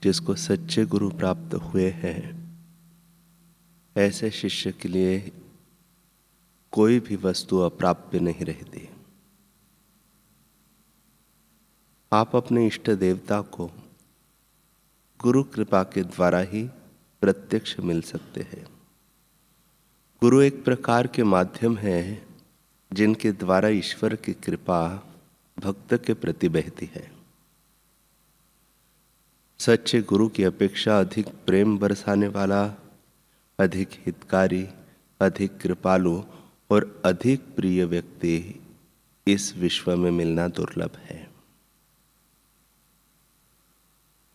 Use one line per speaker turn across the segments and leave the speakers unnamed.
जिसको सच्चे गुरु प्राप्त हुए हैं, ऐसे शिष्य के लिए कोई भी वस्तु अप्राप्य नहीं रहती। आप अपने इष्ट देवता को गुरु कृपा के द्वारा ही प्रत्यक्ष मिल सकते हैं। गुरु एक प्रकार के माध्यम है जिनके द्वारा ईश्वर की कृपा भक्त के प्रति बहती है। सच्चे गुरु की अपेक्षा अधिक प्रेम बरसाने वाला, अधिक हितकारी, अधिक कृपालु और अधिक प्रिय व्यक्ति इस विश्व में मिलना दुर्लभ है।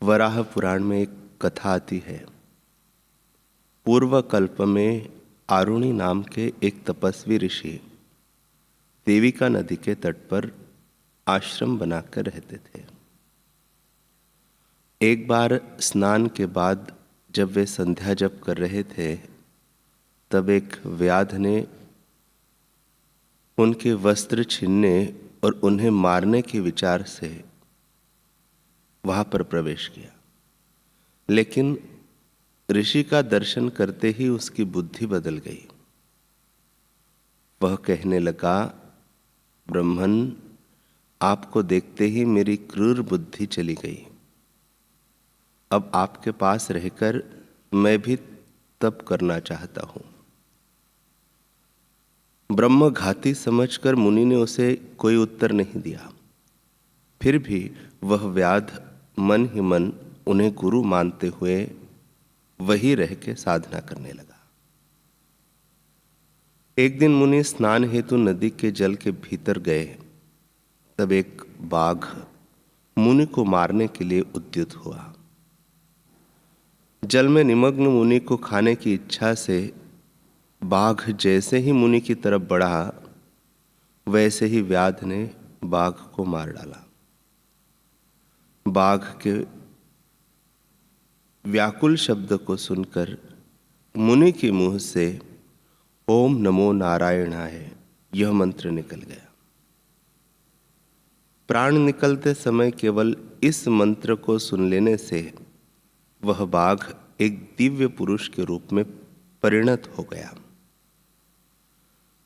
वराह पुराण में एक कथा आती है। पूर्व कल्प में आरुणि नाम के एक तपस्वी ऋषि देविका नदी के तट पर आश्रम बनाकर रहते थे। एक बार स्नान के बाद जब वे संध्या जप कर रहे थे, तब एक व्याध ने उनके वस्त्र छीनने और उन्हें मारने के विचार से वहां पर प्रवेश किया। लेकिन ऋषि का दर्शन करते ही उसकी बुद्धि बदल गई। वह कहने लगा, ब्रह्मन, आपको देखते ही मेरी क्रूर बुद्धि चली गई। अब आपके पास रहकर मैं भी तप करना चाहता हूं। ब्रह्म घाती समझकर मुनि ने उसे कोई उत्तर नहीं दिया। फिर भी वह व्याध मन ही मन उन्हें गुरु मानते हुए वहीं रह के साधना करने लगा। एक दिन मुनि स्नान हेतु नदी के जल के भीतर गए, तब एक बाघ मुनि को मारने के लिए उद्यत हुआ। जल में निमग्न मुनि को खाने की इच्छा से बाघ जैसे ही मुनि की तरफ बढ़ा, वैसे ही व्याध ने बाघ को मार डाला। बाघ के व्याकुल शब्द को सुनकर मुनि के मुंह से ओम नमो नारायणाय यह मंत्र निकल गया। प्राण निकलते समय केवल इस मंत्र को सुन लेने से वह बाघ एक दिव्य पुरुष के रूप में परिणत हो गया।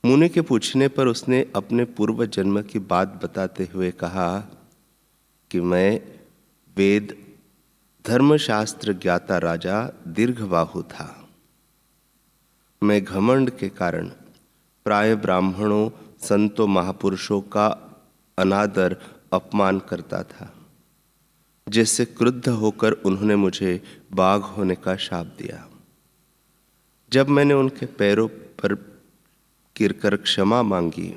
मुनि के पूछने पर उसने अपने पूर्व जन्म की बात बताते हुए कहा कि मैं वेद धर्मशास्त्र ज्ञाता राजा दीर्घबाहु था। मैं घमंड के कारण प्राय ब्राह्मणों, संतों, महापुरुषों का अनादर अपमान करता था, जिससे क्रुद्ध होकर उन्होंने मुझे बाघ होने का शाप दिया। जब मैंने उनके पैरों पर गिरकर क्षमा मांगी,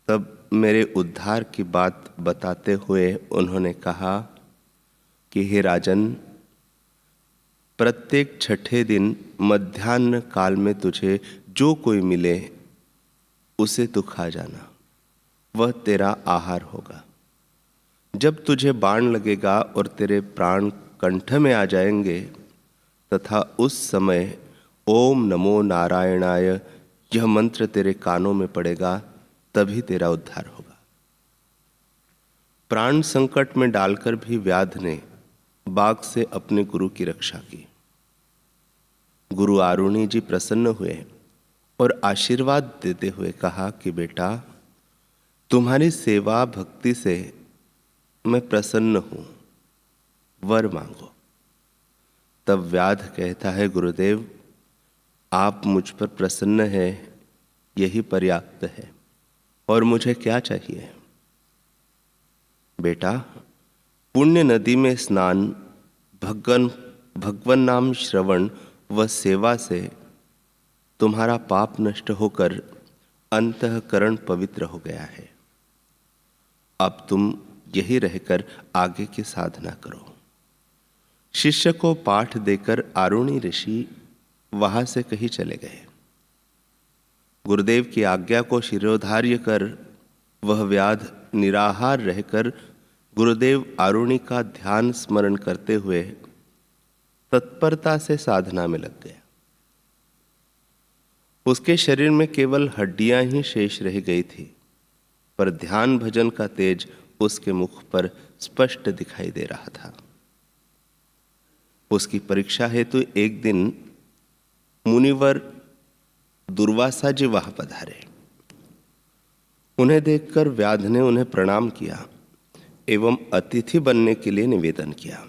तब मेरे उद्धार की बात बताते हुए उन्होंने कहा कि हे राजन, प्रत्येक छठे दिन मध्याह्न काल में तुझे जो कोई मिले उसे तू खा जाना, वह तेरा आहार होगा। जब तुझे बाण लगेगा और तेरे प्राण कंठ में आ जाएंगे, तथा उस समय ओम नमो नारायणाय यह मंत्र तेरे कानों में पड़ेगा, तभी तेरा उद्धार होगा। प्राण संकट में डालकर भी व्याध ने बाघ से अपने गुरु की रक्षा की। गुरु आरुणि जी प्रसन्न हुए और आशीर्वाद देते हुए कहा कि बेटा, तुम्हारी सेवा भक्ति से मैं प्रसन्न हूं, वर मांगो। तब व्याध कहता है, गुरुदेव, आप मुझ पर प्रसन्न हैं, यही पर्याप्त है, और मुझे क्या चाहिए? बेटा, पुण्य नदी में स्नान, भगवन नाम श्रवण व सेवा से तुम्हारा पाप नष्ट होकर अंतःकरण पवित्र हो गया है। अब तुम यही रहकर आगे की साधना करो। शिष्य को पाठ देकर आरुणि ऋषि वहां से कहीं चले गए। गुरुदेव की आज्ञा को शिरोधार्य कर वह व्याध निराहार रहकर गुरुदेव आरुणि का ध्यान स्मरण करते हुए तत्परता से साधना में लग गया। उसके शरीर में केवल हड्डियां ही शेष रह गई थी, पर ध्यान भजन का तेज उसके मुख पर स्पष्ट दिखाई दे रहा था। उसकी परीक्षा हेतु एक दिन मुनिवर दुर्वासा जी वहां पधारे। उन्हें देखकर व्याध ने उन्हें प्रणाम किया एवं अतिथि बनने के लिए निवेदन किया।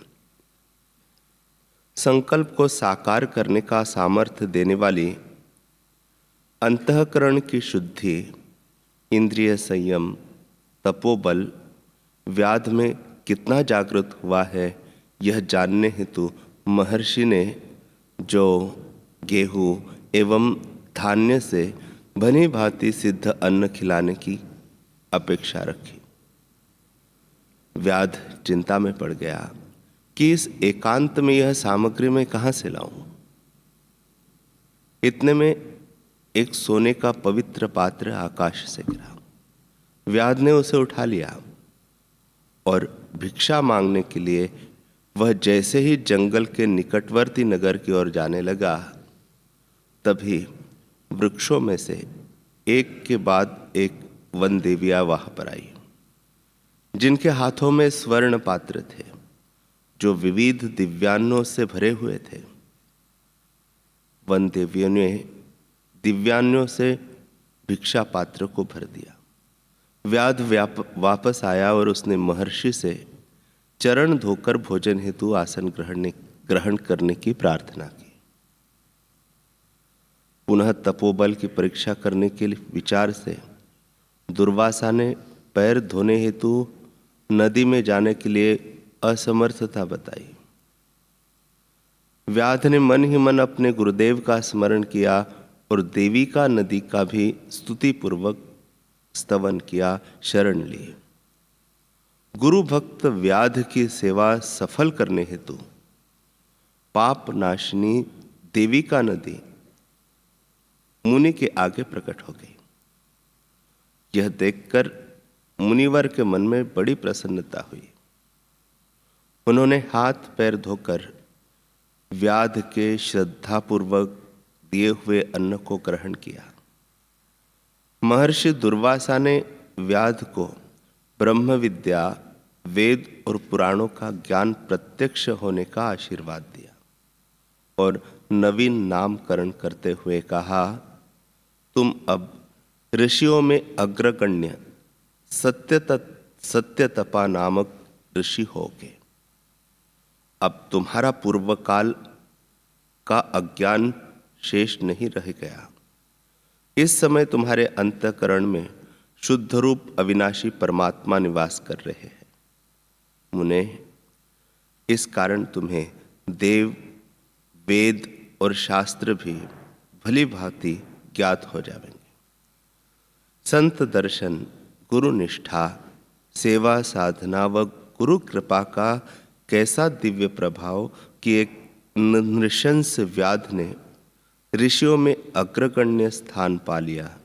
संकल्प को साकार करने का सामर्थ्य देने वाली अंतःकरण की शुद्धि, इंद्रिय संयम, तपोबल व्याध में कितना जागृत हुआ है, यह जानने हेतु महर्षि ने जो गेहूं एवं धान्य से भली भांति सिद्ध अन्न खिलाने की अपेक्षा रखी। व्याध चिंता में पड़ गया कि इस एकांत में यह सामग्री मैं कहां से लाऊं। इतने में एक सोने का पवित्र पात्र आकाश से गिरा। व्याध ने उसे उठा लिया और भिक्षा मांगने के लिए वह जैसे ही जंगल के निकटवर्ती नगर की ओर जाने लगा, तभी वृक्षों में से एक के बाद एक वन देवियां वहां पर आई, जिनके हाथों में स्वर्ण पात्र थे जो विविध दिव्यान्नों से भरे हुए थे। वन देवियों ने दिव्यान्नों से भिक्षा पात्र को भर दिया। व्याध वापस आया और उसने महर्षि से चरण धोकर भोजन हेतु आसन ग्रहण करने की प्रार्थना की। पुनः तपोबल की परीक्षा करने के विचार से दुर्वासा ने पैर धोने हेतु नदी में जाने के लिए असमर्थता बताई। व्याध ने मन ही मन अपने गुरुदेव का स्मरण किया और देवी का नदी का भी स्तुति पूर्वक स्तवन किया, शरण ली। गुरु भक्त व्याध की सेवा सफल करने हेतु पाप नाशिनी देवी का नदी मुनि के आगे प्रकट हो गई। यह देखकर मुनिवर के मन में बड़ी प्रसन्नता हुई। उन्होंने हाथ पैर धोकर व्याध के श्रद्धापूर्वक दिए हुए अन्न को ग्रहण किया। महर्षि दुर्वासा ने व्याध को ब्रह्म विद्या, वेद और पुराणों का ज्ञान प्रत्यक्ष होने का आशीर्वाद दिया और नवीन नामकरण करते हुए कहा, तुम अब ऋषियों में अग्रगण्य सत्यतपा नामक ऋषि होगे। अब तुम्हारा पूर्व काल का अज्ञान शेष नहीं रह गया। इस समय तुम्हारे अंतःकरण में शुद्ध रूप अविनाशी परमात्मा निवास कर रहे हैं। मुने, इस कारण तुम्हें देव, वेद और शास्त्र भी भली भांति ज्ञात हो जाएंगे। संत दर्शन, गुरु निष्ठा, सेवा साधना व गुरु कृपा का कैसा दिव्य प्रभाव कि एक नृशंस व्याध ने ऋषियों में अग्रगण्य स्थान पा लिया।